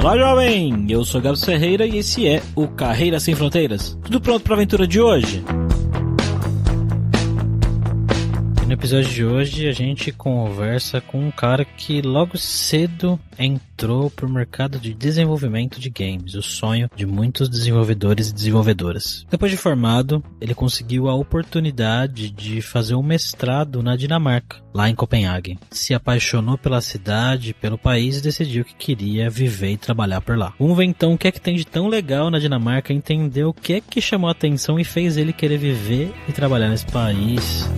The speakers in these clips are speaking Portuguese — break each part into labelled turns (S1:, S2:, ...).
S1: Olá, jovem! Eu sou Gabs Ferreira e esse é o Carreira Sem Fronteiras. Tudo pronto para a aventura de hoje? No episódio de hoje a gente conversa com um cara que logo cedo entrou pro mercado de desenvolvimento de games, o sonho de muitos desenvolvedores e desenvolvedoras. Depois de formado, ele conseguiu a oportunidade de fazer um mestrado na Dinamarca, lá em Copenhague. Se apaixonou pela cidade, pelo país e decidiu que queria viver e trabalhar por lá. Vamos ver então o que é que tem de tão legal na Dinamarca, entender o que é que chamou a atenção e fez ele querer viver e trabalhar nesse país.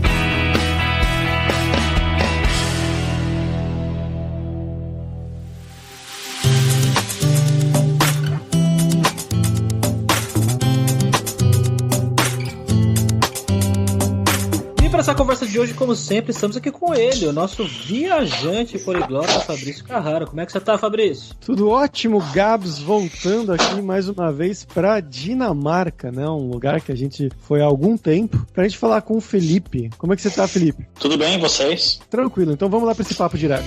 S1: Para essa conversa de hoje, como sempre, estamos aqui com ele, o nosso viajante poliglota, Fabrício Carrara. Como é que você tá, Fabrício?
S2: Tudo ótimo, Gabs, voltando aqui mais uma vez para Dinamarca, né? Um lugar que a gente foi há algum tempo, pra gente falar com o Felipe. Como é que você tá, Felipe?
S3: Tudo bem, e vocês?
S2: Tranquilo, então vamos lá para esse papo direto.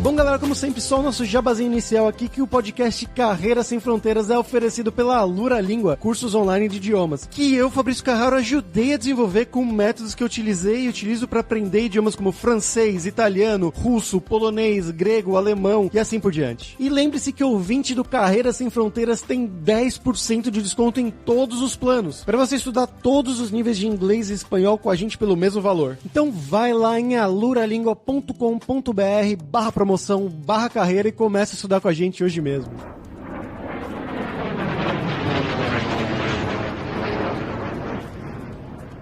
S2: Bom, galera, como sempre, só o nosso jabazinho inicial aqui, que o podcast Carreira Sem Fronteiras é oferecido pela Alura Língua, cursos online de idiomas, que eu, Fabrício Carraro, ajudei a desenvolver com métodos que eu utilizei e utilizo para aprender idiomas como francês, italiano, russo, polonês, grego, alemão e assim por diante. E lembre-se que o ouvinte do Carreira Sem Fronteiras tem 10% de desconto em todos os planos, para você estudar todos os níveis de inglês e espanhol com a gente pelo mesmo valor. Então vai lá em aluralingua.com.br/promoção/carreira e começa a estudar com a gente hoje mesmo.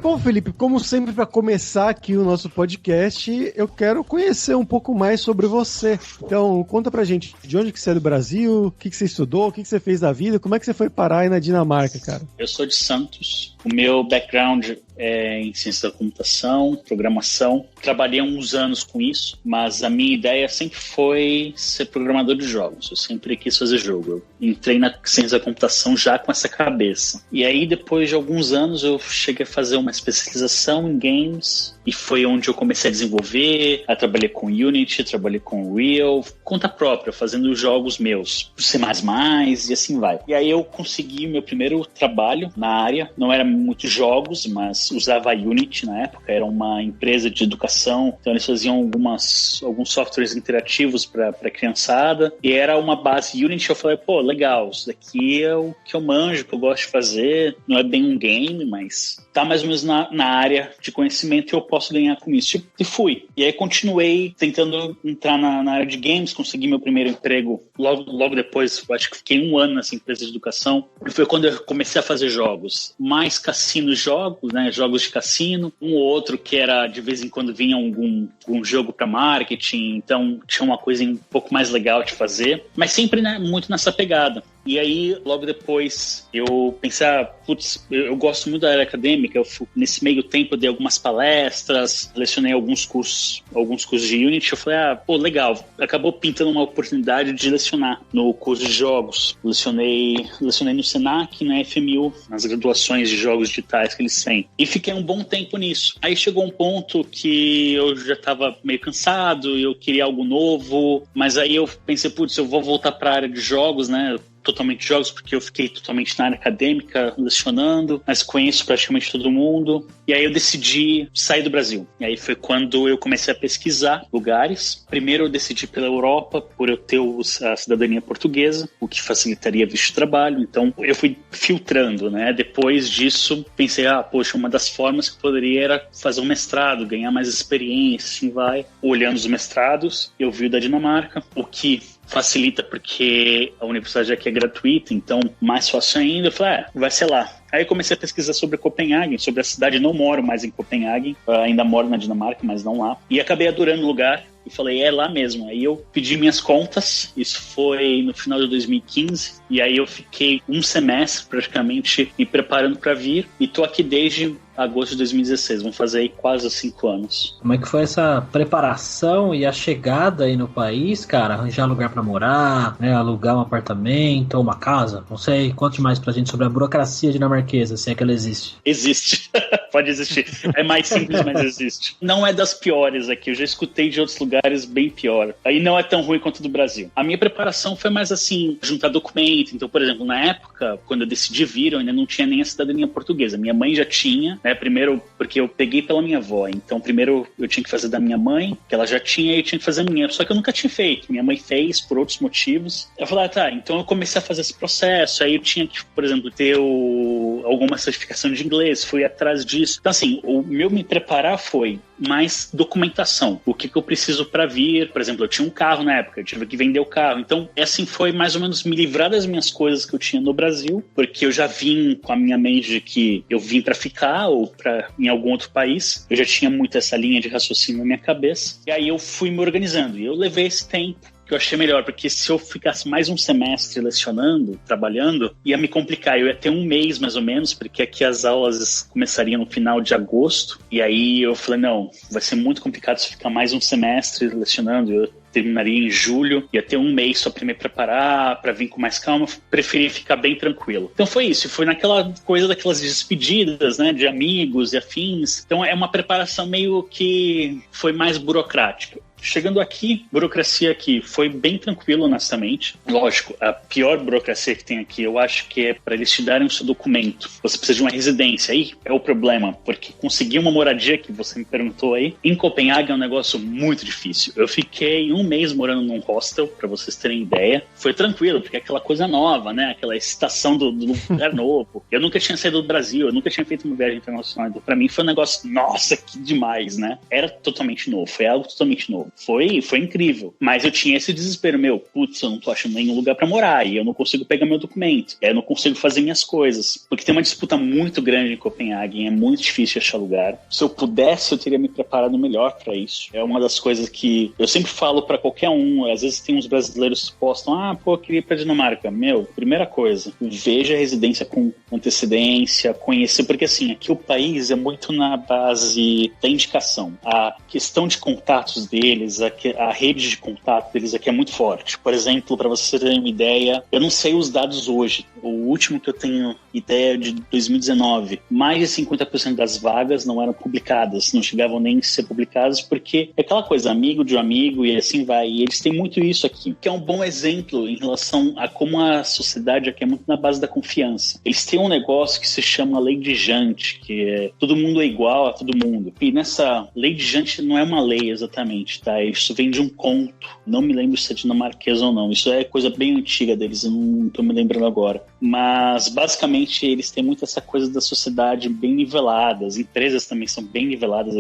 S2: Bom, Felipe, como sempre, para começar aqui o nosso podcast, eu quero conhecer um pouco mais sobre você. Então, conta pra gente, de onde que você é do Brasil, o que você estudou, o que você fez da vida, como é que você foi parar aí na Dinamarca, cara?
S3: Eu sou de Santos, o meu background é em ciência da computação, programação. Trabalhei há uns anos com isso, mas a minha ideia sempre foi ser programador de jogos. Eu sempre quis fazer jogo. Eu entrei na ciência da computação já com essa cabeça. E aí, depois de alguns anos, eu cheguei a fazer uma especialização em games e foi onde eu comecei a desenvolver. Eu trabalhei com Unity, trabalhei com Unreal, conta própria, fazendo jogos meus, C++ e assim vai. E aí eu consegui meu primeiro trabalho na área. Não era muito jogos, mas usava a Unity na época, era uma empresa de educação, então eles faziam alguns softwares interativos para criançada, e era uma base Unity. Eu falei, pô, legal, isso daqui é o que eu manjo, que eu gosto de fazer, não é bem um game, mas tá mais ou menos na área de conhecimento e eu posso ganhar com isso. E fui. E aí continuei tentando entrar na área de games, consegui meu primeiro emprego logo depois, eu acho que fiquei 1 ano nessa empresa de educação, e foi quando eu comecei a fazer jogos, mais cassino-jogos, né, jogos de cassino, um ou outro que era, de vez em quando vinha algum jogo para marketing, então tinha uma coisa um pouco mais legal de fazer, mas sempre, né, muito nessa pegada. E aí, logo depois, eu pensei, eu gosto muito da área acadêmica, nesse meio tempo eu dei algumas palestras, lecionei alguns cursos de Unity, eu falei, legal, acabou pintando uma oportunidade de lecionar no curso de jogos. Lecionei no Senac, na FMU, nas graduações de jogos digitais que eles têm. E fiquei um bom tempo nisso. Aí chegou um ponto que eu já estava meio cansado, eu queria algo novo, mas aí eu pensei, eu vou voltar para a área de jogos, né? Totalmente jogos, porque eu fiquei totalmente na área acadêmica, lecionando, mas conheço praticamente todo mundo. E aí eu decidi sair do Brasil. E aí foi quando eu comecei a pesquisar lugares. Primeiro eu decidi pela Europa, por eu ter a cidadania portuguesa, o que facilitaria visto de trabalho. Então eu fui filtrando, né? Depois disso, pensei, uma das formas que eu poderia era fazer um mestrado, ganhar mais experiência, assim vai. Olhando os mestrados, eu vi o da Dinamarca, o que facilita porque a universidade aqui é gratuita, então mais fácil ainda. Eu falei, vai ser lá. Aí eu comecei a pesquisar sobre Copenhague, sobre a cidade. Não moro mais em Copenhague, ainda moro na Dinamarca, mas não lá. E acabei adorando o lugar e falei, é lá mesmo. Aí eu pedi minhas contas, isso foi no final de 2015, e aí eu fiquei um semestre praticamente me preparando para vir, e tô aqui desde agosto de 2016. Vão fazer aí quase 5 anos.
S1: Como é que foi essa preparação e a chegada aí no país, cara? Arranjar lugar pra morar, né? Alugar um apartamento ou uma casa? Não sei, conte mais pra gente sobre a burocracia dinamarquesa, se é que ela existe.
S3: Existe. Pode existir. É mais simples, mas existe. Não é das piores aqui. Eu já escutei de outros lugares bem pior. Aí não é tão ruim quanto do Brasil. A minha preparação foi mais assim, juntar documento. Então, por exemplo, na época, quando eu decidi vir, eu ainda não tinha nem a cidadania portuguesa. Minha mãe já tinha, né? Primeiro, porque eu peguei pela minha avó. Então, primeiro eu tinha que fazer da minha mãe, que ela já tinha, e eu tinha que fazer a minha. Só que eu nunca tinha feito. Minha mãe fez por outros motivos. Eu falei, tá, então eu comecei a fazer esse processo. Aí eu tinha que, por exemplo, ter alguma certificação de inglês. Fui atrás disso. Então, assim, o meu me preparar foi mais documentação. O que eu preciso para vir? Por exemplo, eu tinha um carro na época, eu tive que vender o carro. Então, assim, foi mais ou menos me livrar das minhas coisas que eu tinha no Brasil, porque eu já vim com a minha mente de que eu vim para ficar ou para em algum outro país. Eu já tinha muito essa linha de raciocínio na minha cabeça. E aí eu fui me organizando. E eu levei esse tempo que eu achei melhor, porque se eu ficasse mais um semestre lecionando, trabalhando, ia me complicar. Eu ia ter um mês, mais ou menos, porque aqui as aulas começariam no final de agosto, e aí eu falei, não, vai ser muito complicado se eu ficar mais um semestre lecionando. Eu terminaria em julho, ia ter um mês só para me preparar, para vir com mais calma, preferi ficar bem tranquilo. Então foi isso, foi naquela coisa daquelas despedidas, né, de amigos e afins. Então é uma preparação meio que foi mais burocrática. Chegando aqui, burocracia aqui foi bem tranquilo, honestamente. Lógico, a pior burocracia que tem aqui, eu acho que é para eles te darem o seu documento. Você precisa de uma residência. Aí é o problema, porque conseguir uma moradia, que você me perguntou aí, em Copenhague é um negócio muito difícil. Eu fiquei um mês morando num hostel, para vocês terem ideia. Foi tranquilo, porque é aquela coisa nova, né? Aquela excitação do lugar novo. Eu nunca tinha saído do Brasil, eu nunca tinha feito uma viagem internacional. Então, para mim foi um negócio, nossa, que demais, né? Era totalmente novo, foi algo totalmente novo. Foi incrível. Mas eu tinha esse desespero, putz, eu não tô achando nenhum lugar pra morar e eu não consigo pegar meu documento. Eu não consigo fazer minhas coisas. Porque tem uma disputa muito grande em Copenhague, é muito difícil achar lugar. Se eu pudesse, eu teria me preparado melhor pra isso. É uma das coisas que eu sempre falo pra qualquer um. Às vezes tem uns brasileiros que postam, eu queria ir pra Dinamarca. Primeira coisa, veja a residência com antecedência, conhecer, porque assim, aqui o país é muito na base da indicação. A questão de contatos deles, a rede de contato deles aqui é muito forte. Por exemplo, para você ter uma ideia, eu não sei os dados hoje. O último que eu tenho ideia é de 2019. Mais de 50% das vagas não eram publicadas, não chegavam nem a ser publicadas, porque é aquela coisa, amigo de um amigo e assim vai. E eles têm muito isso aqui, que é um bom exemplo em relação a como a sociedade aqui é muito na base da confiança. Eles têm um negócio que se chama lei de Jante, que é todo mundo é igual a todo mundo. E nessa lei de Jante não é uma lei exatamente, tá? Isso vem de um conto. Não me lembro se é dinamarquês ou não. Isso é coisa bem antiga deles, eu não tô me lembrando agora. Mas, basicamente, eles têm muito essa coisa da sociedade bem nivelada. As empresas também são bem niveladas,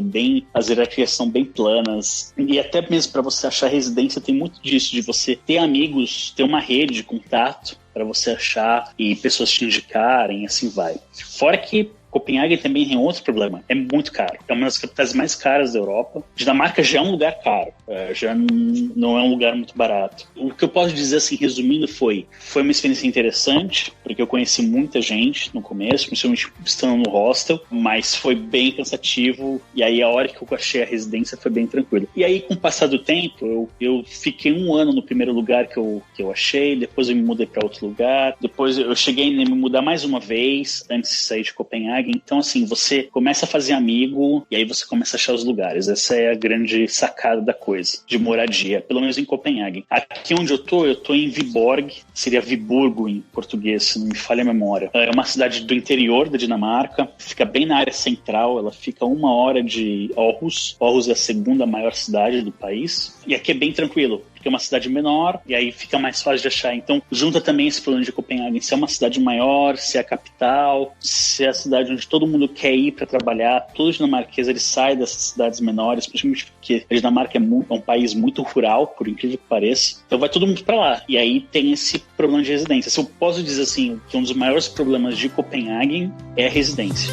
S3: as hierarquias são bem planas. E até mesmo para você achar residência, tem muito disso, de você ter amigos, ter uma rede de contato para você achar e pessoas te indicarem, assim vai. Fora que Copenhague também tem outro problema, é muito caro. É uma das capitais mais caras da Europa. Dinamarca já é um lugar caro, já não é um lugar muito barato. O que eu posso dizer, assim, resumindo, foi uma experiência interessante, porque eu conheci muita gente no começo, principalmente estando no hostel, mas foi bem cansativo, e aí a hora que eu achei a residência foi bem tranquilo. E aí, com o passar do tempo, eu fiquei 1 ano no primeiro lugar que eu achei, depois eu me mudei para outro lugar, depois eu cheguei a me mudar mais uma vez, antes de sair de Copenhague. Então, assim, você começa a fazer amigo e aí você começa a achar os lugares. Essa é a grande sacada da coisa, de moradia, pelo menos em Copenhague. Aqui onde eu tô em Viborg, seria Viborgo em português, se não me falha a memória. É uma cidade do interior da Dinamarca, fica bem na área central, ela fica 1 hora de Aarhus. Aarhus é a 2ª maior cidade do país, e aqui é bem tranquilo. É uma cidade menor, e aí fica mais fácil de achar. Então, junta também esse plano de Copenhague, se é uma cidade maior, se é a capital, se é a cidade onde todo mundo quer ir para trabalhar. Todo dinamarquês, ele sai dessas cidades menores, principalmente porque a Dinamarca é um país muito rural, por incrível que pareça. Então vai todo mundo para lá. E aí tem esse problema de residência. Se eu posso dizer assim, que um dos maiores problemas de Copenhague é a residência.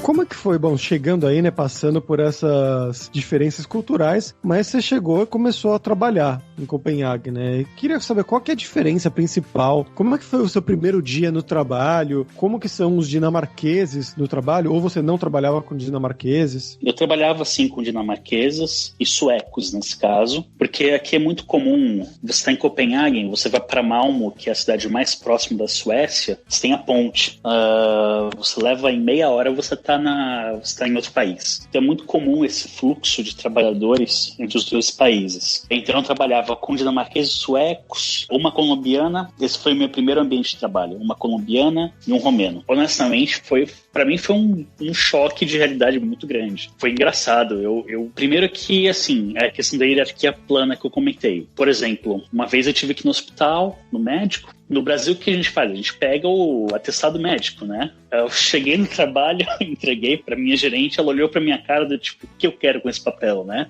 S2: Como é que foi, bom, chegando aí, né, passando por essas diferenças culturais, mas você chegou e começou a trabalhar em Copenhague, né? Queria saber qual que é a diferença principal, como é que foi o seu primeiro dia no trabalho, como que são os dinamarqueses no trabalho, ou você não trabalhava com dinamarqueses?
S3: Eu trabalhava, sim, com dinamarquesas e suecos, nesse caso, porque aqui é muito comum, você está em Copenhague, você vai para Malmö, que é a cidade mais próxima da Suécia, você tem a ponte. Você leva em meia hora, você está em outro país. Então é muito comum esse fluxo de trabalhadores entre os dois países. Então eu trabalhava com dinamarqueses e suecos, uma colombiana, esse foi o meu primeiro ambiente de trabalho, uma colombiana e um romeno. Honestamente, para mim foi um choque de realidade muito grande. Foi engraçado. Primeiro que, assim, a questão da hierarquia plana que eu comentei. Por exemplo, uma vez eu tive que ir no hospital, no médico. No Brasil, o que a gente faz? A gente pega o atestado médico, né? Eu cheguei no trabalho, entreguei pra minha gerente, ela olhou pra minha cara do tipo, o que eu quero com esse papel, né?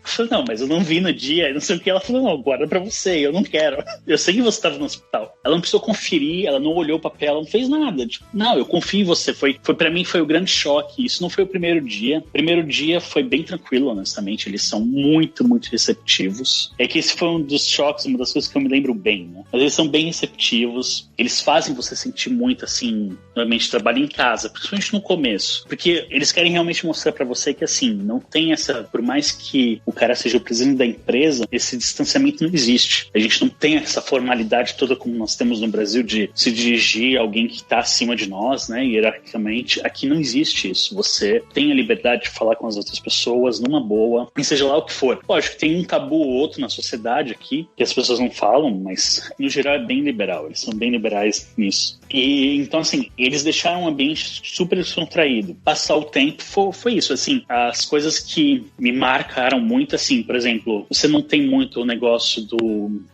S3: Eu falei, não, mas eu não vi no dia, não sei o que. Ela falou, não, guarda pra você, eu não quero. Eu sei que você estava no hospital. Ela não precisou conferir, ela não olhou o papel, ela não fez nada. Tipo, não, eu confio em você. Pra mim foi o grande choque. Isso não foi o primeiro dia. O primeiro dia foi bem tranquilo, honestamente. Eles são muito, muito receptivos. É que esse foi um dos choques, uma das coisas que eu me lembro bem, né? Mas eles são bem receptivos. Eles fazem você sentir muito, assim, normalmente trabalho em casa, principalmente no começo. Porque eles querem realmente mostrar pra você que, assim, não tem essa... Por mais que o cara seja o presidente da empresa, esse distanciamento não existe. A gente não tem essa formalidade toda como nós temos no Brasil de se dirigir a alguém que está acima de nós, né, hierarquicamente. Aqui não existe isso. Você tem a liberdade de falar com as outras pessoas numa boa, e seja lá o que for. Lógico que tem um tabu ou outro na sociedade aqui, que as pessoas não falam, mas no geral é bem liberal. Eles são bem liberais nisso. E então, assim, eles deixaram um ambiente super descontraído. Passar o tempo foi isso, assim, as coisas que me marcaram muito, assim, por exemplo, você não tem muito o negócio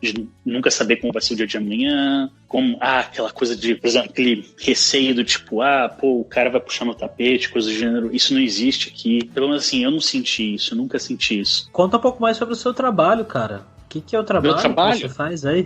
S3: de nunca saber como vai ser o dia de amanhã, como, aquela coisa de, por exemplo, aquele receio do tipo, o cara vai puxar no tapete, coisa do gênero. Isso não existe aqui. Pelo menos assim, eu não senti isso, eu nunca senti isso.
S1: Conta um pouco mais sobre o seu trabalho, cara. O que é o trabalho?
S3: Meu trabalho?
S1: Que você faz aí?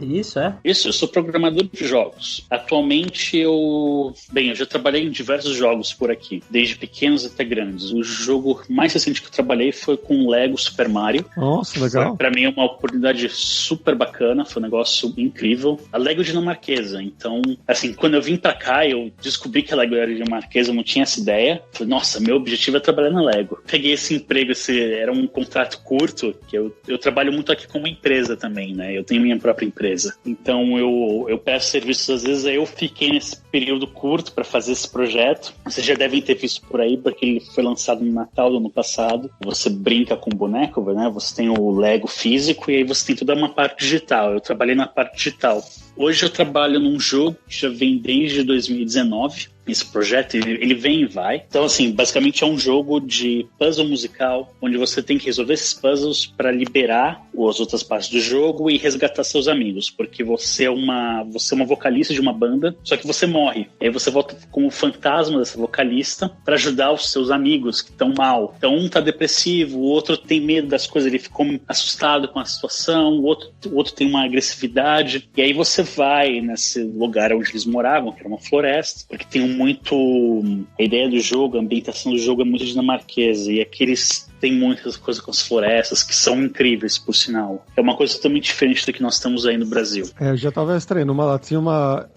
S1: Isso,
S3: eu sou programador de jogos. Atualmente eu já trabalhei em diversos jogos por aqui, desde pequenos até grandes. O jogo mais recente que eu trabalhei foi com Lego Super Mario.
S2: Nossa, legal.
S3: Pra mim é uma oportunidade super bacana, foi um negócio incrível. A Lego dinamarquesa, então, assim, quando eu vim pra cá, eu descobri que a Lego era dinamarquesa, eu não tinha essa ideia. Falei, nossa, meu objetivo é trabalhar na Lego. Peguei esse emprego, era um contrato curto, que eu trabalho muito aqui como empresa também, né? Eu tenho minha própria empresa. Então eu peço serviços, às vezes eu fiquei nesse período curto para fazer esse projeto. Vocês já devem ter visto por aí, porque ele foi lançado no Natal do ano passado. Você brinca com boneco, né? Você tem o Lego físico e aí você tem toda uma parte digital. Eu trabalhei na parte digital. Hoje eu trabalho num jogo que já vem desde 2019. Esse projeto, ele vem e vai. Então, assim, basicamente é um jogo de puzzle musical, onde você tem que resolver esses puzzles para liberar as outras partes do jogo e resgatar seus amigos, porque você é uma vocalista de uma banda, só que você morre. E aí você volta como o fantasma dessa vocalista para ajudar os seus amigos que estão mal. Então, um tá depressivo, o outro tem medo das coisas, ele ficou assustado com a situação, o outro tem uma agressividade. E aí você vai nesse lugar onde eles moravam, que era uma floresta, porque tem a ideia do jogo, a ambientação do jogo é muito dinamarquesa, e aqueles tem muitas coisas com as florestas que são incríveis, por sinal. É uma coisa totalmente diferente do que nós temos aí no Brasil.
S2: Eu já tava estranhando.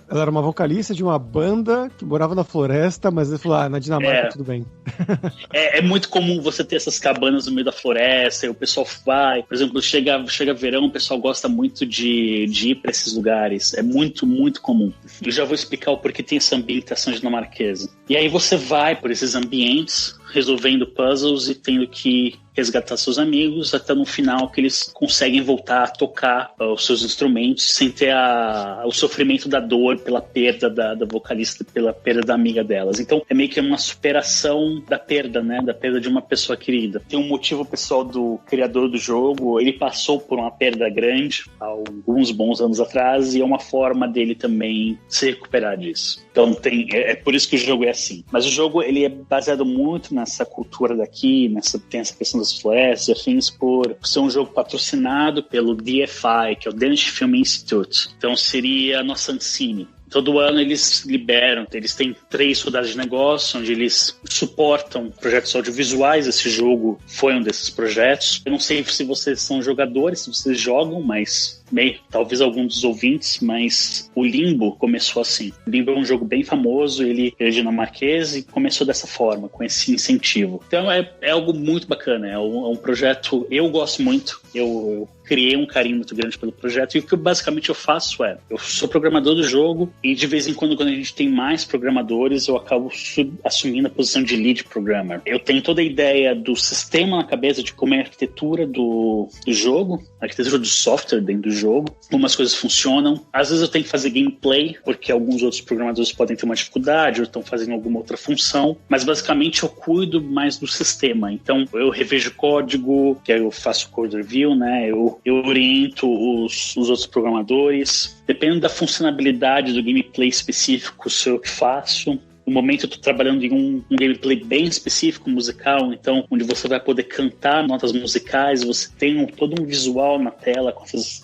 S2: Ela era uma vocalista de uma banda que morava na floresta, mas ele falou, na Dinamarca tudo bem.
S3: É muito comum você ter essas cabanas no meio da floresta, e o pessoal vai, por exemplo, chega verão, o pessoal gosta muito de ir para esses lugares. É muito, muito comum. Eu já vou explicar o porquê tem essa ambientação dinamarquesa. E aí você vai por esses ambientes, resolvendo puzzles e tendo que resgatar seus amigos até no final que eles conseguem voltar a tocar os seus instrumentos sem ter o sofrimento da dor pela perda da vocalista, pela perda da amiga delas. Então é meio que uma superação da perda, né? Da perda de uma pessoa querida. Tem um motivo pessoal do criador do jogo, ele passou por uma perda grande há alguns bons anos atrás e é uma forma dele também se recuperar disso. Então é por isso que o jogo é assim. Mas o jogo ele é baseado muito nessa cultura daqui, tem essa questão das florestas e afins por ser um jogo patrocinado pelo DFI, que é o Danish Film Institute. Então seria a nossa Ancine. Todo ano eles liberam, eles têm 3 rodadas de negócio, onde eles suportam projetos audiovisuais. Esse jogo foi um desses projetos. Eu não sei se vocês são jogadores, se vocês jogam, mas... Bem, talvez algum dos ouvintes, mas o Limbo começou assim. O Limbo é um jogo bem famoso, ele é dinamarquês e começou dessa forma, com esse incentivo. Então é algo muito bacana, é um projeto, eu gosto muito, eu criei um carinho muito grande pelo projeto, e o que basicamente eu faço eu sou programador do jogo, e de vez em quando a gente tem mais programadores, eu acabo assumindo a posição de lead programmer. Eu tenho toda a ideia do sistema na cabeça, de como é a arquitetura do jogo, a arquitetura do software dentro do jogo, como as coisas funcionam. Às vezes eu tenho que fazer gameplay, porque alguns outros programadores podem ter uma dificuldade, ou estão fazendo alguma outra função, mas basicamente eu cuido mais do sistema. Então eu revejo código, que aí eu faço code review, né? Eu oriento os outros programadores. Dependendo da funcionalidade do gameplay específico, sou eu que faço. No momento eu estou trabalhando em um gameplay bem específico, musical, então, onde você vai poder cantar notas musicais, você tem todo um visual na tela com essas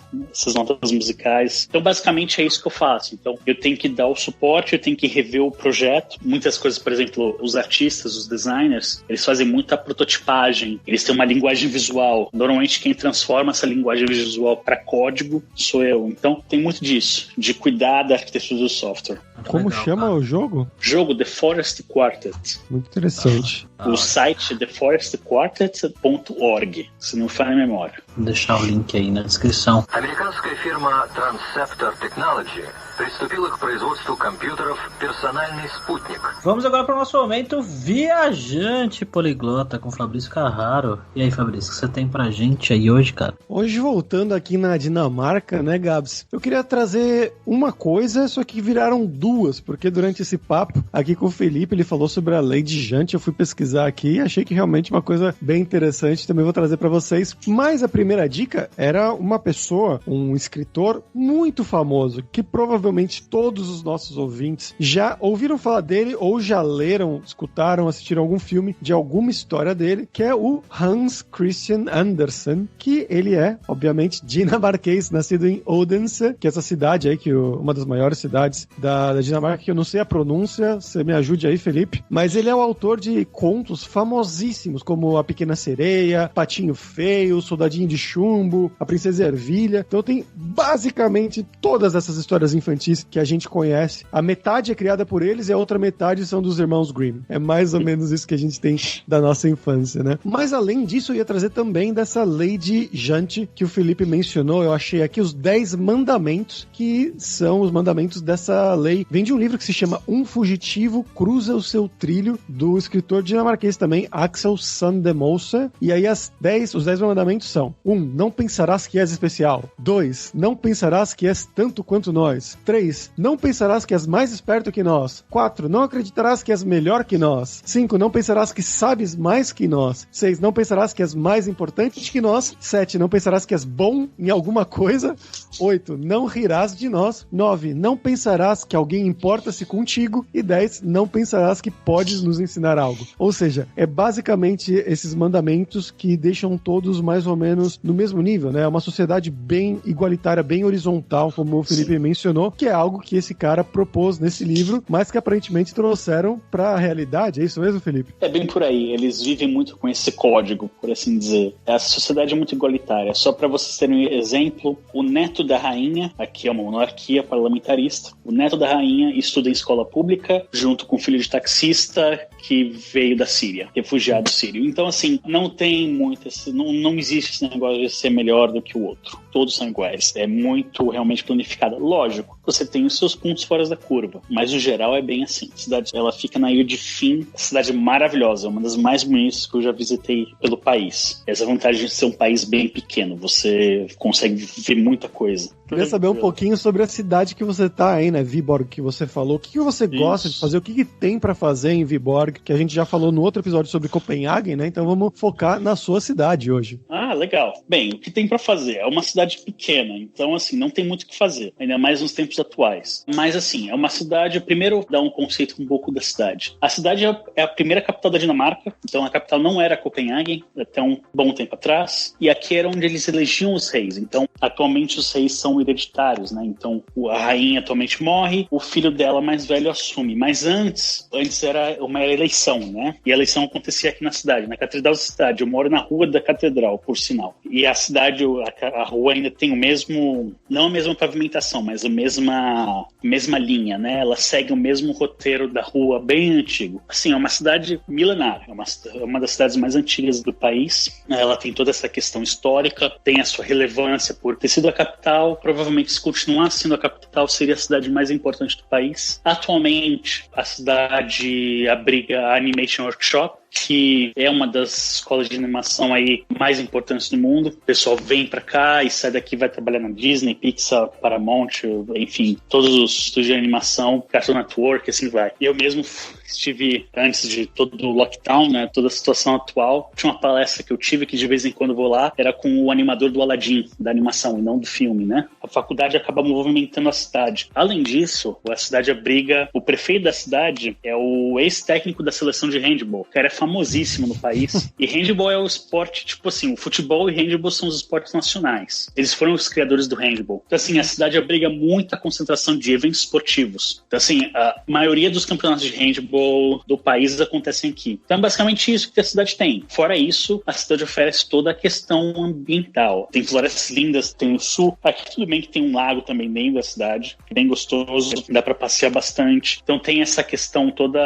S3: notas musicais. Então, basicamente, é isso que eu faço. Então, eu tenho que dar o suporte, eu tenho que rever o projeto. Muitas coisas, por exemplo, os artistas, os designers, eles fazem muita prototipagem, eles têm uma linguagem visual. Normalmente, quem transforma essa linguagem visual para código sou eu. Então, tem muito disso, de cuidar da arquitetura do software.
S2: Como chama o jogo?
S3: Jogo The Forest Quartet.
S2: Muito interessante.
S3: O site é theforestquartet.org, se não falha a memória.
S1: Vou deixar o link aí na descrição.
S4: Американская фирма Transceptor Technology приступила к производству компьютеров «Персональный спутник».
S1: Vamos agora para o nosso momento viajante poliglota com Fabrício Carraro. E aí, Fabrício, o que você tem pra gente aí hoje, cara?
S2: Hoje, voltando aqui na Dinamarca, né, Gabs? Eu queria trazer uma coisa, só que viraram duas, porque durante esse papo aqui com o Felipe, ele falou sobre a lei de Jante, eu fui pesquisar aqui e achei que realmente uma coisa bem interessante, também vou trazer pra vocês. Mas a primeira dica era uma pessoa, um escritor muito famoso, que provavelmente todos os nossos ouvintes já ouviram falar dele ou já leram, escutaram, assistiram algum filme de alguma história dele, que é o Hans Christian Andersen, que ele é, obviamente, dinamarquês, nascido em Odense, que é essa cidade aí, que uma das maiores cidades da Dinamarca, que eu não sei a pronúncia, você me ajude aí, Felipe, mas ele é o autor de contos famosíssimos, como A Pequena Sereia, Patinho Feio, Soldadinho de Chumbo, A Princesa Ervilha. Então tem basicamente todas essas histórias infantis que a gente conhece. A metade é criada por eles e a outra metade são dos irmãos Grimm. É mais ou menos isso que a gente tem da nossa infância, né? Mas além disso, eu ia trazer também dessa lei de Jante que o Felipe mencionou. Eu achei aqui os 10 mandamentos, que são os mandamentos dessa lei. Vem de um livro que se chama Um Fugitivo Cruza o Seu Trilho, do escritor dinamarquês também, Axel Sandemose. E aí os 10 mandamentos são: 1. Não pensarás que és especial. 2. Não pensarás que és tanto quanto nós. 3. Não pensarás que és mais esperto que nós. 4. Não acreditarás que és melhor que nós. 5. Não pensarás que sabes mais que nós. 6. Não pensarás que és mais importante que nós. 7. Não pensarás que és bom em alguma coisa. 8. Não rirás de nós. 9. Não pensarás que alguém importa-se contigo. E 10. Não pensarás que podes nos ensinar algo. Ou seja, é basicamente esses mandamentos que deixam todos mais ou menos no mesmo nível, né? É uma sociedade bem igualitária, bem horizontal, como o Felipe mencionou, que é algo que esse cara propôs nesse livro, mas que aparentemente trouxeram para a realidade. É isso mesmo, Felipe?
S3: É bem por aí. Eles vivem muito com esse código, por assim dizer. Essa sociedade é muito igualitária. Só para vocês terem um exemplo, o neto da rainha, aqui é uma monarquia parlamentarista, o neto da rainha estuda em escola pública, junto com o filho de taxista que veio da Síria, refugiado sírio. Então, assim, não tem muito não existe esse negócio de ser melhor do que o outro. Todos são iguais. É muito realmente planificado. Lógico, você tem os seus pontos fora da curva, mas o geral é bem assim. A cidade, ela fica na ilha de Fyn, cidade maravilhosa, uma das mais bonitas que eu já visitei pelo país. Essa vantagem de ser um país bem pequeno, você consegue ver muita coisa.
S2: Queria saber um pouquinho sobre a cidade que você tá aí, né, Viborg, que você falou. O que você gosta de fazer? O que tem pra fazer em Viborg? Que a gente já falou no outro episódio sobre Copenhague, né? Então vamos focar na sua cidade hoje.
S3: Ah, legal. Bem, o que tem pra fazer? É uma cidade pequena, então, assim, não tem muito o que fazer, ainda mais nos tempos atuais. Mas, assim, é uma cidade... Primeiro, dar um conceito um pouco da cidade. A cidade é a primeira capital da Dinamarca, então a capital não era Copenhague, até um bom tempo atrás, e aqui era onde eles elegiam os reis. Então, atualmente, os reis são são hereditários, né? Então, a rainha atualmente morre, o filho dela mais velho assume. Mas antes era uma eleição, né? E a eleição acontecia aqui na cidade, na Catedral da cidade. Eu moro na rua da Catedral, por sinal. E a cidade, a rua ainda tem o mesmo, não a mesma pavimentação, mas a mesma linha, né? Ela segue o mesmo roteiro da rua, bem antigo. Assim, é uma cidade milenária, é uma das cidades mais antigas do país. Ela tem toda essa questão histórica, tem a sua relevância por ter sido a capital. Provavelmente, se continuar sendo a capital, seria a cidade mais importante do país. Atualmente, a cidade abriga a Animation Workshop, que é uma das escolas de animação aí mais importantes do mundo. O pessoal vem pra cá e sai daqui, vai trabalhar na Disney, Pixar, Paramount, enfim, todos os estúdios de animação, Cartoon Network, assim vai. Eu mesmo estive, antes de todo o lockdown, né, toda a situação atual, tinha uma palestra que eu tive, que de vez em quando eu vou lá, era com o animador do Aladdin, da animação, e não do filme, né? A faculdade acaba movimentando a cidade. Além disso, a cidade abriga, o prefeito da cidade é o ex-técnico da seleção de handball, que era famosíssimo no país. E handball é o esporte, tipo assim, o futebol e handball são os esportes nacionais. Eles foram os criadores do handball. Então, assim, a cidade abriga muita concentração de eventos esportivos. Então, assim, a maioria dos campeonatos de handball do país acontecem aqui. Então, é basicamente isso que a cidade tem. Fora isso, a cidade oferece toda a questão ambiental. Tem florestas lindas, tem o sul. Aqui tudo bem que tem um lago também meio da cidade, bem gostoso, dá pra passear bastante. Então, tem essa questão toda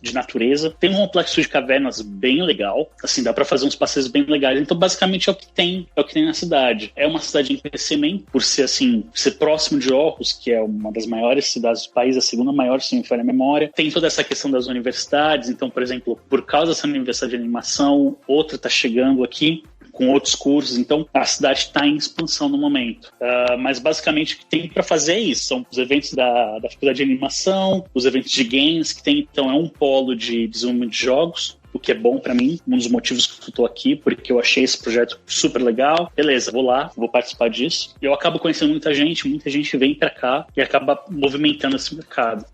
S3: de natureza. Tem um complexo de cavernas bem legal, assim, dá pra fazer uns passeios bem legais. Então, basicamente, é o que tem na cidade. É uma cidade em crescimento, por ser, assim, ser próximo de Aarhus, que é uma das maiores cidades do país, a segunda maior, se não me falha a memória. Tem toda essa questão das universidades. Então, por exemplo, por causa dessa universidade de animação, outra tá chegando aqui com outros cursos. Então, a cidade está em expansão no momento. Mas, basicamente, o que tem para fazer é isso. São os eventos da faculdade de animação, os eventos de games que tem. Então, é um polo de desenvolvimento de jogos, o que é bom pra mim, um dos motivos que eu tô aqui, porque eu achei esse projeto super legal. Beleza, vou lá, vou participar disso. E eu acabo conhecendo muita gente vem pra cá e acaba movimentando esse mercado.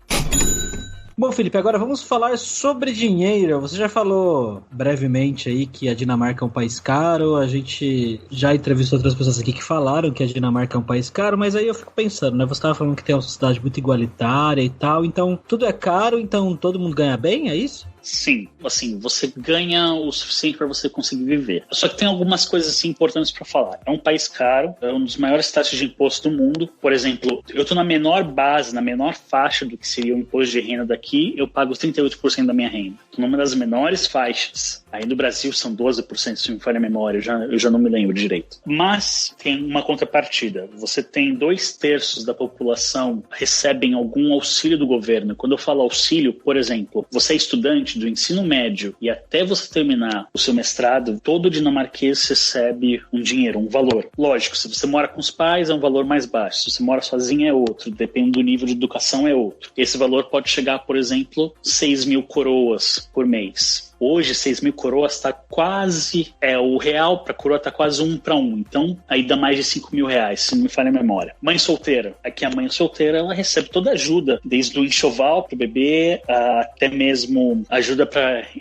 S5: Bom, Felipe, agora vamos falar sobre dinheiro. Você já falou brevemente aí que a Dinamarca é um país caro, a gente já entrevistou outras pessoas aqui que falaram que a Dinamarca é um país caro, mas aí eu fico pensando, né? Você estava falando que tem uma sociedade muito igualitária e tal, então tudo é caro, então todo mundo ganha bem, é isso?
S3: Sim, assim, você ganha o suficiente para você conseguir viver. Só que tem algumas coisas assim, importantes para falar. É um país caro, é um dos maiores taxas de imposto do mundo. Por exemplo, eu tô na menor base, na menor faixa do que seria o imposto de renda daqui, eu pago 38% da minha renda. Tô numa das menores faixas. Aí no Brasil são 12%, se me falha a memória, eu já não me lembro direito. Mas tem uma contrapartida. Você tem 2/3 da população recebem algum auxílio do governo. Quando eu falo auxílio, por exemplo, você é estudante do ensino médio e até você terminar o seu mestrado, todo dinamarquês recebe um dinheiro, um valor. Lógico, se você mora com os pais é um valor mais baixo, se você mora sozinho é outro, depende do nível de educação é outro. Esse valor pode chegar, por exemplo, 6.000 coroas por mês. Hoje, 6.000 coroas está quase... o real para coroa está quase 1 para 1. Então, aí dá mais de 5.000 reais, se não me falha a memória. Mãe solteira. Aqui a mãe solteira, ela recebe toda a ajuda, desde o enxoval para o bebê, até mesmo ajuda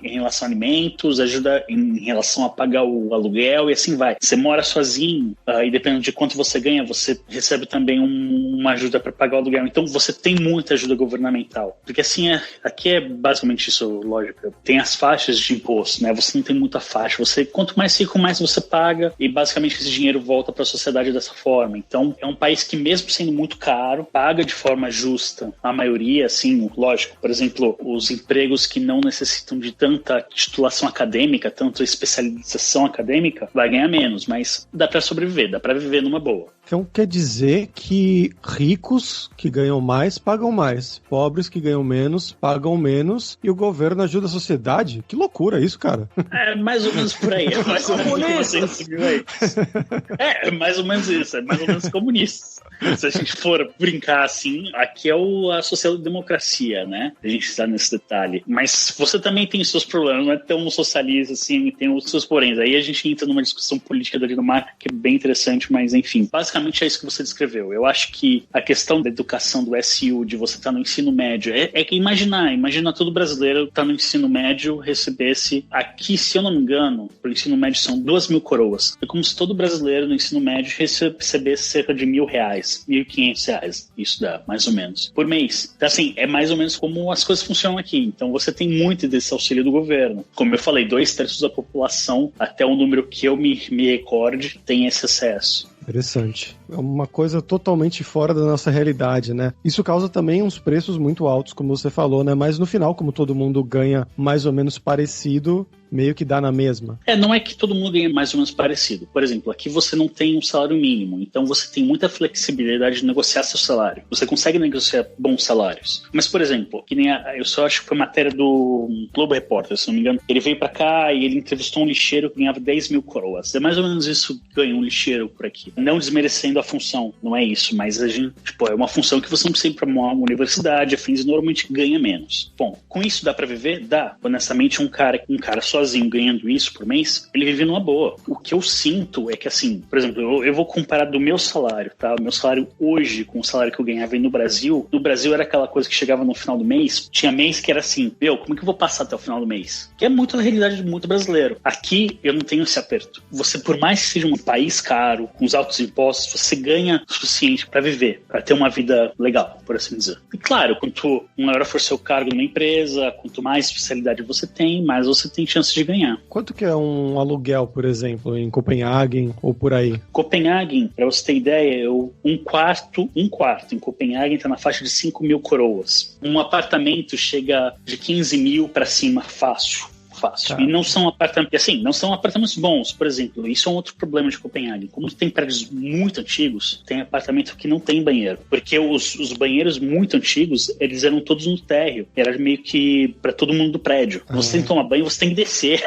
S3: em relação a alimentos, ajuda em relação a pagar o aluguel e assim vai. Você mora sozinho e dependendo de quanto você ganha, você recebe também uma ajuda para pagar o aluguel. Então, você tem muita ajuda governamental. Porque assim, aqui é basicamente isso, lógico. Tem as faixas de imposto, né? Você não tem muita faixa. Quanto mais rico, mais você paga e basicamente esse dinheiro volta para a sociedade dessa forma. Então, é um país que mesmo sendo muito caro, paga de forma justa. A maioria, assim, lógico, por exemplo, os empregos que não necessitam de tanta titulação acadêmica, tanta especialização acadêmica, vai ganhar menos, mas dá para sobreviver, dá para viver numa boa.
S2: Então quer dizer que ricos que ganham mais pagam mais, pobres que ganham menos pagam menos e o governo ajuda a sociedade? Que loucura isso, cara.
S3: É mais ou menos por aí. É mais ou menos isso. É mais ou menos comunista. Se a gente for brincar assim, aqui é a social-democracia, né? A gente está nesse detalhe. Mas você também tem seus problemas, não é tão socialista assim, tem os seus poréns. Aí a gente entra numa discussão política da Dinamarca que é bem interessante, mas enfim. Basicamente, basicamente é isso que você descreveu. Eu acho que a questão da educação do SU, de você estar no ensino médio, é que imagina todo brasileiro estar no ensino médio, recebesse aqui, se eu não me engano, pro ensino médio são 2.000 coroas. É como se todo brasileiro no ensino médio recebesse cerca de R$1.000, R$1.500, isso dá, mais ou menos, por mês. Então, assim, é mais ou menos como as coisas funcionam aqui. Então, você tem muito desse auxílio do governo. Como eu falei, 2/3 da população, até o número que eu me recorde, tem esse acesso.
S2: Interessante. É uma coisa totalmente fora da nossa realidade, né? Isso causa também uns preços muito altos, como você falou, né? Mas no final, como todo mundo ganha mais ou menos parecido, meio que dá na mesma.
S3: Não é que todo mundo ganha mais ou menos parecido. Por exemplo, aqui você não tem um salário mínimo, então você tem muita flexibilidade de negociar seu salário. Você consegue negociar bons salários. Mas, por exemplo, que nem eu só acho que foi matéria do Globo Repórter, se não me engano. Ele veio pra cá e ele entrevistou um lixeiro que ganhava 10.000 coroas. É mais ou menos isso que ganha um lixeiro por aqui. Não desmerecendo a função, não é isso, mas a gente, é uma função que você não precisa ir pra uma universidade, afins, e normalmente ganha menos. Bom, com isso dá pra viver? Dá. Honestamente, um cara sozinho ganhando isso por mês, ele vive numa boa. O que eu sinto é que, assim, por exemplo, eu vou comparar do meu salário, tá? O meu salário hoje com o salário que eu ganhava aí no Brasil era aquela coisa que chegava no final do mês, tinha mês que era assim, como é que eu vou passar até o final do mês? Que é muito a realidade de muito brasileiro. Aqui, eu não tenho esse aperto. Você, por mais que seja um país caro, com os altos impostos, você ganha o suficiente para viver, para ter uma vida legal, por assim dizer. E claro, quanto maior for seu cargo numa empresa, quanto mais especialidade você tem, mais você tem chance de ganhar.
S2: Quanto que é um aluguel, por exemplo, em Copenhague ou por aí?
S3: Copenhague, para você ter ideia, um quarto em Copenhague está na faixa de 5.000 coroas. Um apartamento chega de 15.000 para cima, fácil. E não são apartamentos bons, por exemplo. Isso é um outro problema de Copenhague. Como tem prédios muito antigos, tem apartamento que não tem banheiro. Porque os banheiros muito antigos, eles eram todos no térreo. Era meio que para todo mundo do prédio. Você tem que tomar banho, você tem que descer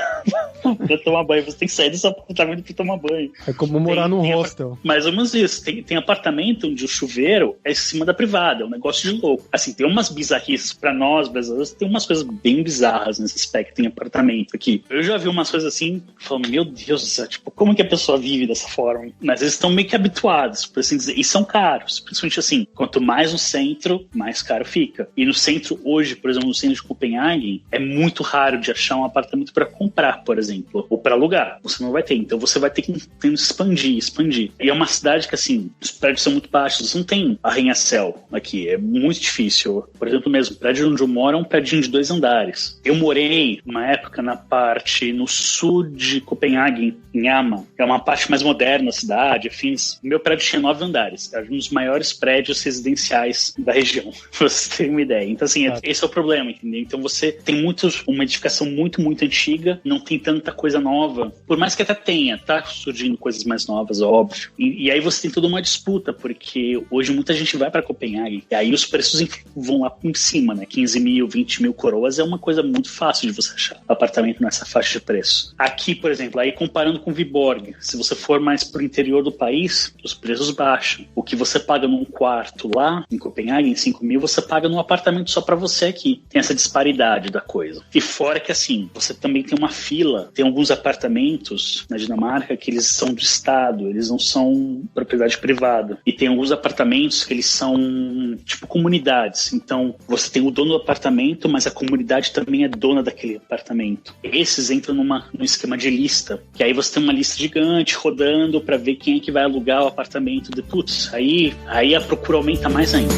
S3: para tomar banho. Você tem que sair desse apartamento para tomar banho.
S2: É como morar num hostel.
S3: Mais ou menos isso. Tem apartamento onde o chuveiro é em cima da privada. É um negócio de louco. Assim, tem umas bizarrices para nós brasileiros. Tem umas coisas bem bizarras nesse aspecto. Tem apartamento aqui. Eu já vi umas coisas assim, falando, meu Deus do céu, como que a pessoa vive dessa forma? Mas eles estão meio que habituados, por assim dizer, e são caros. Principalmente assim, quanto mais no centro, mais caro fica. E no centro hoje, por exemplo, no centro de Copenhague, é muito raro de achar um apartamento para comprar, por exemplo, ou para alugar. Você não vai ter. Então você vai ter que expandir. E é uma cidade que, assim, os prédios são muito baixos, você não tem arranha-céu aqui, é muito difícil. Por exemplo, mesmo, o prédio onde eu moro é um prédio de 2 andares. Eu morei, numa época, na parte no sul de Copenhague, em Ama. É uma parte mais moderna da cidade, afins. O meu prédio tinha 9 andares. Era um dos maiores prédios residenciais da região, pra você ter uma ideia. Então, assim, esse é o problema, entendeu? Então, você tem uma edificação muito, muito antiga, não tem tanta coisa nova. Por mais que até tenha, tá surgindo coisas mais novas, óbvio. E aí você tem toda uma disputa, porque hoje muita gente vai pra Copenhague, e aí os preços vão lá por cima, né? 15.000, 20.000 coroas é uma coisa muito fácil de você achar apartamento nessa faixa de preço. Aqui, por exemplo, aí comparando com Viborg, se você for mais pro interior do país, os preços baixam. O que você paga num quarto lá, em Copenhague, em 5.000, você paga num apartamento só pra você aqui. Tem essa disparidade da coisa. E fora que, assim, você também tem uma fila, tem alguns apartamentos na Dinamarca que eles são do Estado, eles não são propriedade privada. E tem alguns apartamentos que eles são, tipo, comunidades. Então, você tem o dono do apartamento, mas a comunidade também é dona daquele apartamento. Esses entram num esquema de lista, que aí você tem uma lista gigante rodando para ver quem é que vai alugar o apartamento. Putz, aí a procura aumenta mais ainda.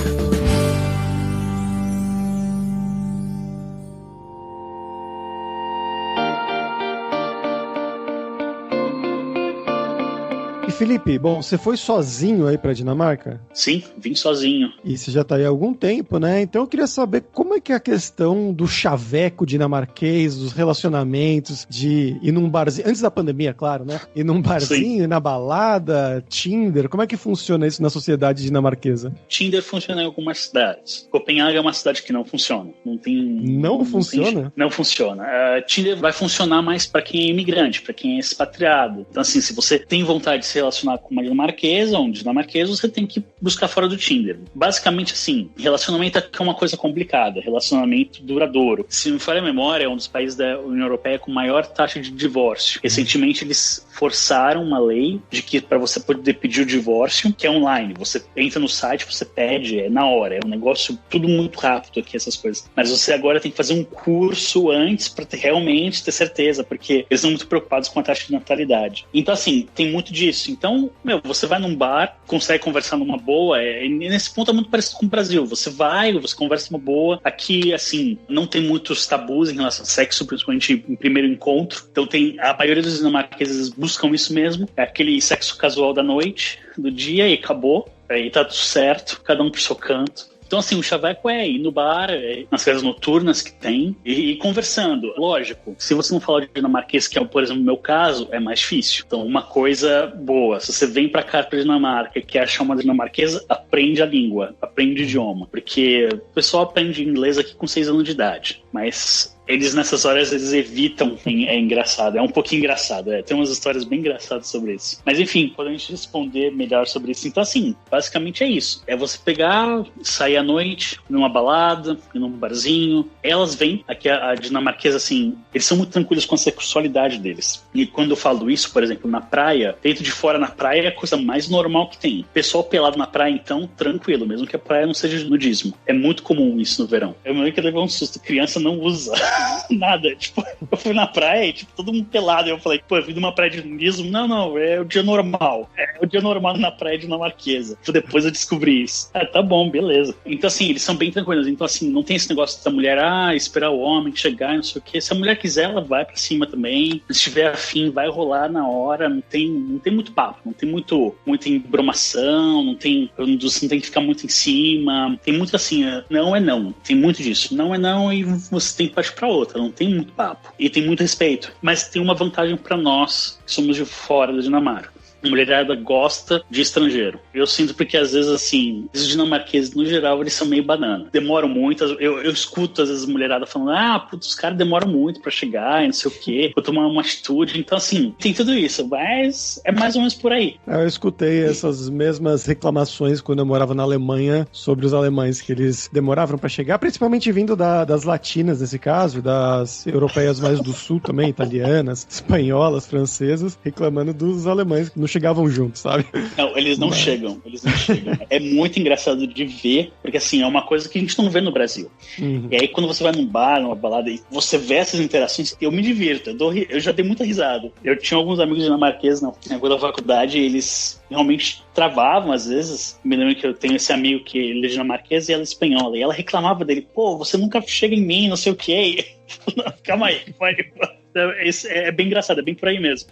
S2: Felipe, bom, você foi sozinho aí pra Dinamarca?
S3: Sim, vim sozinho.
S2: E você já tá aí há algum tempo, né? Então eu queria saber como é que é a questão do chaveco dinamarquês, dos relacionamentos, de ir num barzinho, antes da pandemia, claro, né? Ir num barzinho, ir na balada, Tinder, como é que funciona isso na sociedade dinamarquesa?
S3: Tinder funciona em algumas cidades. Copenhague é uma cidade que não funciona.
S2: Não funciona?
S3: Não funciona. Tinder vai funcionar mais pra quem é imigrante, pra quem é expatriado. Então assim, se você tem vontade de ser relacionar com uma dinamarquesa ou um dinamarquês, você tem que buscar fora do Tinder. Basicamente, assim, relacionamento é uma coisa complicada, relacionamento duradouro. Se não me falha a memória, é um dos países da União Europeia com maior taxa de divórcio. Recentemente, eles forçaram uma lei de que para você poder pedir o divórcio, que é online, você entra no site, você pede, é na hora, é um negócio tudo muito rápido aqui, essas coisas. Mas você agora tem que fazer um curso antes para realmente ter certeza, porque eles são muito preocupados com a taxa de natalidade. Então, assim, tem muito disso. Então, você vai num bar, consegue conversar numa boa, e nesse ponto é muito parecido com o Brasil. Você vai, você conversa numa boa. Aqui, assim, não tem muitos tabus em relação ao sexo, principalmente em primeiro encontro. Então, a maioria dos dinamarqueses buscam isso mesmo. É aquele sexo casual da noite, do dia, e acabou. Aí tá tudo certo, cada um pro seu canto. Então, assim, o chaveco é ir no bar, nas casas noturnas que tem, e conversando. Lógico, se você não falar de dinamarquês, que é, por exemplo, o meu caso, é mais difícil. Então, uma coisa boa, se você vem pra cá, pra Dinamarca, e quer achar uma dinamarquesa, aprende a língua, aprende o idioma. Porque o pessoal aprende inglês aqui com 6 anos de idade, mas eles nessas horas eles evitam. É engraçado, é um pouquinho engraçado, tem umas histórias bem engraçadas sobre isso. Mas enfim, quando a gente responder melhor sobre isso, então assim, basicamente é isso, é você pegar, sair à noite numa balada, num barzinho. Elas vêm, aqui a dinamarquesa, assim, eles são muito tranquilos com a sexualidade deles, e quando eu falo isso, por exemplo, na praia, dentro de fora na praia é a coisa mais normal que tem. Pessoal pelado na praia, então, tranquilo, mesmo que a praia não seja de nudismo, é muito comum isso no verão. Eu me lembro que levei um susto, criança não usa nada, tipo, eu fui na praia e, tipo, todo mundo pelado, eu falei, eu vim de uma praia de nudismo, não, é o dia normal, na praia dinamarquesa. Depois eu descobri isso. Tá bom, beleza. Então, assim, eles são bem tranquilos, então, assim, não tem esse negócio da mulher, esperar o homem chegar, não sei o quê. Se a mulher quiser, ela vai pra cima também, se tiver afim, vai rolar na hora, não tem muito papo, não tem muita embromação, não tem que ficar muito em cima, tem muito assim, não é não, tem muito disso, não é não, e você tem que partir pra outra, não tem muito papo e tem muito respeito, mas tem uma vantagem pra nós que somos de fora da Dinamarca. A mulherada gosta de estrangeiro. Eu sinto porque, às vezes, assim, os dinamarqueses, no geral, eles são meio banana. Demoram muito. Eu escuto, às vezes, a mulherada falando, os caras demoram muito pra chegar e não sei o quê, vou tomar uma atitude. Então, assim, tem tudo isso, mas é mais ou menos por aí.
S2: Eu escutei essas mesmas reclamações quando eu morava na Alemanha sobre os alemães, que eles demoravam pra chegar, principalmente vindo das latinas, nesse caso, das europeias mais do sul também, italianas, espanholas, francesas, reclamando dos alemães que não chegavam juntos, sabe?
S3: Não, eles não chegam. É muito engraçado de ver, porque assim, é uma coisa que a gente não vê no Brasil. Uhum. E aí quando você vai num bar, numa balada, e você vê essas interações, eu me divirto, eu já dei muita risada. Eu tinha alguns amigos dinamarqueses na época da faculdade, e eles realmente travavam às vezes. Me lembro que eu tenho esse amigo que ele é dinamarquês e ela é espanhola, e ela reclamava dele, você nunca chega em mim, não sei o quê. Calma aí, vai. É bem engraçado, é bem por aí mesmo.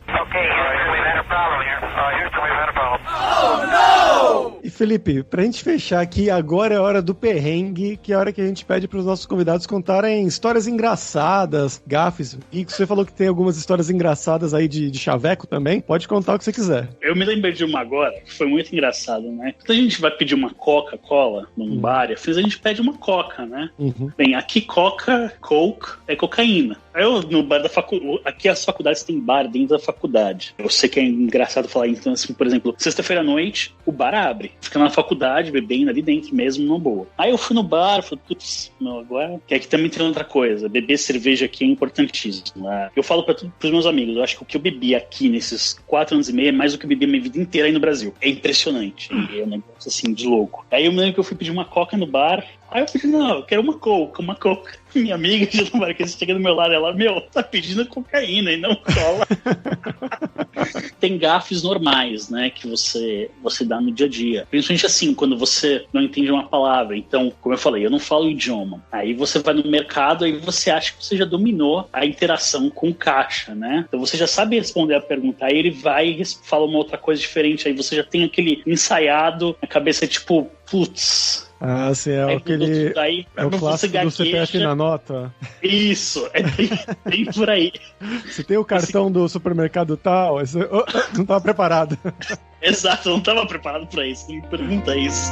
S2: E Felipe, pra gente fechar aqui, agora é a hora do perrengue, que é a hora que a gente pede pros nossos convidados contarem histórias engraçadas, gafes. E você falou que tem algumas histórias engraçadas aí de chaveco também. Pode contar o que você quiser.
S3: Eu me lembrei de uma agora, que foi muito engraçado, né? Quando a gente vai pedir uma Coca-Cola num bar, a gente pede uma Coca, né? Uhum. Bem, aqui Coke é cocaína. Aí no bar da faculdade, aqui as faculdades têm bar dentro da faculdade. Eu sei que é engraçado falar, então, assim, por exemplo, sexta-feira à noite, o bar abre. Fica na faculdade, bebendo ali dentro mesmo, numa boa. Aí eu fui no bar, falei, agora... Que aqui também tem outra coisa, beber cerveja aqui é importantíssimo. Né? Eu falo pros meus amigos, eu acho que o que eu bebi aqui nesses 4 anos e meio é mais do que eu bebi a minha vida inteira aí no Brasil. É impressionante, é um negócio assim, de louco. Aí eu me lembro que eu fui pedir uma Coca no bar, aí eu falei, não, eu quero uma Coca. Minha amiga de dinamarquesa chega do meu lado, ela, tá pedindo cocaína e não cola. Tem gafes normais, né, que você dá no dia a dia. Principalmente assim, quando você não entende uma palavra. Então, como eu falei, eu não falo o idioma. Aí você vai no mercado, aí você acha que você já dominou a interação com o caixa, né? Então você já sabe responder a pergunta, aí ele vai e fala uma outra coisa diferente, aí você já tem aquele ensaiado na cabeça, tipo, putz...
S2: sim, é aquele...
S3: Daí,
S2: é o clássico do CPF na nota.
S3: Isso, é bem por aí.
S2: Você tem o cartão do supermercado tal, você não estava preparado.
S3: Exato, eu não estava preparado para isso, não me pergunta isso.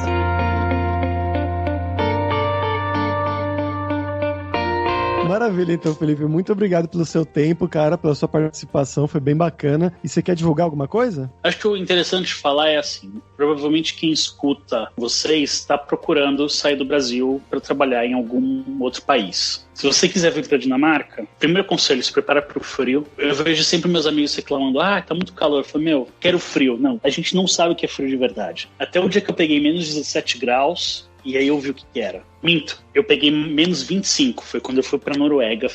S2: Maravilha, então, Felipe. Muito obrigado pelo seu tempo, cara, pela sua participação. Foi bem bacana. E você quer divulgar alguma coisa?
S3: Acho que o interessante de falar é assim, provavelmente quem escuta vocês está procurando sair do Brasil para trabalhar em algum outro país. Se você quiser vir para a Dinamarca, primeiro conselho, se prepara para o frio. Eu vejo sempre meus amigos reclamando, tá muito calor. Eu falo, quero frio. Não, a gente não sabe o que é frio de verdade. Até o dia que eu peguei menos 17 graus, e aí eu vi o que era. Minto, eu peguei menos 25, foi quando eu fui pra Noruega,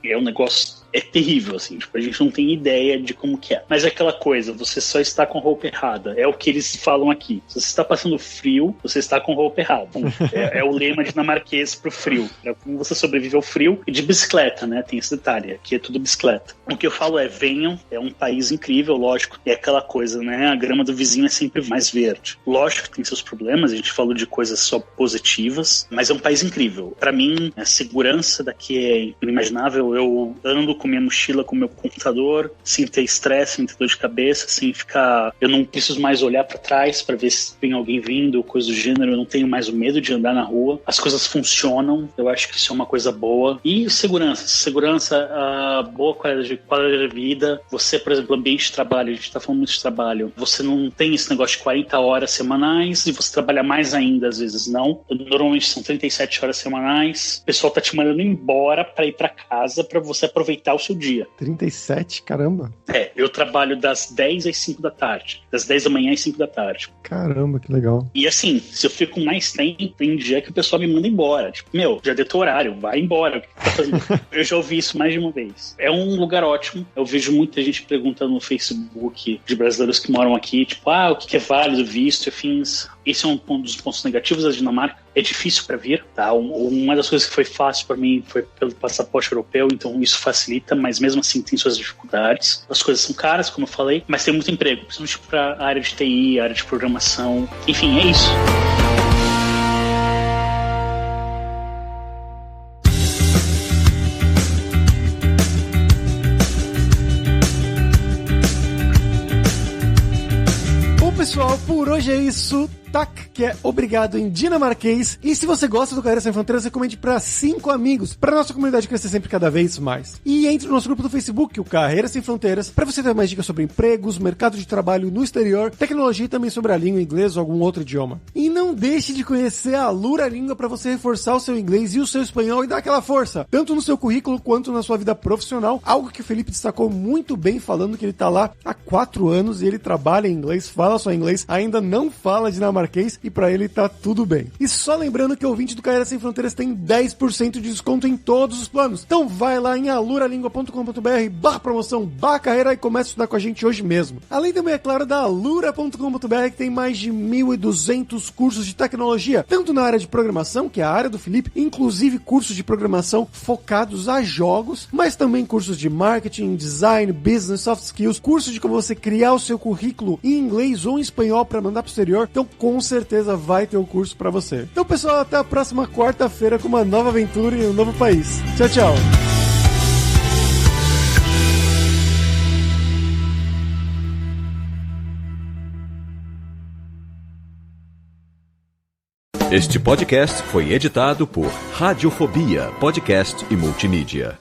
S3: é um negócio, é terrível, assim, tipo, a gente não tem ideia de como que é. Mas é aquela coisa, você só está com roupa errada, é o que eles falam aqui. Se você está passando frio, você está com roupa errada. É o lema dinamarquês pro frio, é como você sobrevive ao frio. E de bicicleta, né, tem esse detalhe, aqui é tudo bicicleta. O que eu falo é, venham, é um país incrível, lógico, é aquela coisa, né, a grama do vizinho é sempre mais verde. Lógico que tem seus problemas, a gente falou de coisas só positivas, mas é um país incrível. Pra mim, a segurança daqui é inimaginável. Eu ando com minha mochila, com meu computador, sem ter estresse, sem ter dor de cabeça, sem ficar... Eu não preciso mais olhar pra trás pra ver se tem alguém vindo, coisa do gênero. Eu não tenho mais o medo de andar na rua. As coisas funcionam. Eu acho que isso é uma coisa boa. E segurança, boa qualidade de vida. Você, por exemplo, ambiente de trabalho, a gente tá falando muito de trabalho. Você não tem esse negócio de 40 horas semanais e você trabalha mais ainda, às vezes não. Normalmente são 37 horas semanais. O pessoal tá te mandando embora pra ir pra casa pra você aproveitar o seu dia.
S2: 37? Caramba.
S3: Eu trabalho das 10 às 5 da tarde. Das 10 da manhã às 5 da tarde.
S2: Caramba, que legal.
S3: E assim, se eu fico mais tempo, tem dia que o pessoal me manda embora. Tipo, já deu teu horário, vai embora. O que tá fazendo? Eu já ouvi isso mais de uma vez. É um lugar ótimo. Eu vejo muita gente perguntando no Facebook de brasileiros que moram aqui, tipo, o que é válido, visto, afins. Esse é um dos pontos negativos da Dinamarca. É difícil para vir, tá? Uma das coisas que foi fácil para mim foi pelo passaporte europeu, então isso facilita, mas mesmo assim tem suas dificuldades. As coisas são caras, como eu falei, mas tem muito emprego, principalmente para a área de TI, área de programação. Enfim, é isso.
S2: Pessoal, por hoje é isso. Tak, que é obrigado em dinamarquês. E se você gosta do Carreira Sem Fronteiras, recomende para 5 amigos, para nossa comunidade crescer sempre cada vez mais. E entre no nosso grupo do Facebook, o Carreira Sem Fronteiras, para você ter mais dicas sobre empregos, mercado de trabalho no exterior, tecnologia e também sobre a língua inglês ou algum outro idioma. E não deixe de conhecer a Alura Língua para você reforçar o seu inglês e o seu espanhol e dar aquela força, tanto no seu currículo quanto na sua vida profissional, algo que o Felipe destacou muito bem, falando que ele tá lá há 4 anos e ele trabalha em inglês, fala só inglês, ainda não fala dinamarquês, e pra ele tá tudo bem. E só lembrando que o ouvinte do Carreira Sem Fronteiras tem 10% de desconto em todos os planos. Então vai lá em aluralingua.com.br/promoção/carreira e começa a estudar com a gente hoje mesmo. Além também, é claro, da alura.com.br, que tem mais de 1.200 cursos de tecnologia, tanto na área de programação, que é a área do Felipe, inclusive cursos de programação focados a jogos, mas também cursos de marketing, design, business, soft skills, cursos de como você criar o seu currículo em inglês ou em espanhol para mandar pro exterior. Então com certeza vai ter um curso pra você. Então, pessoal, até a próxima quarta-feira com uma nova aventura em um novo país. Tchau, tchau!
S6: Este podcast foi editado por Radiofobia, podcast e multimídia.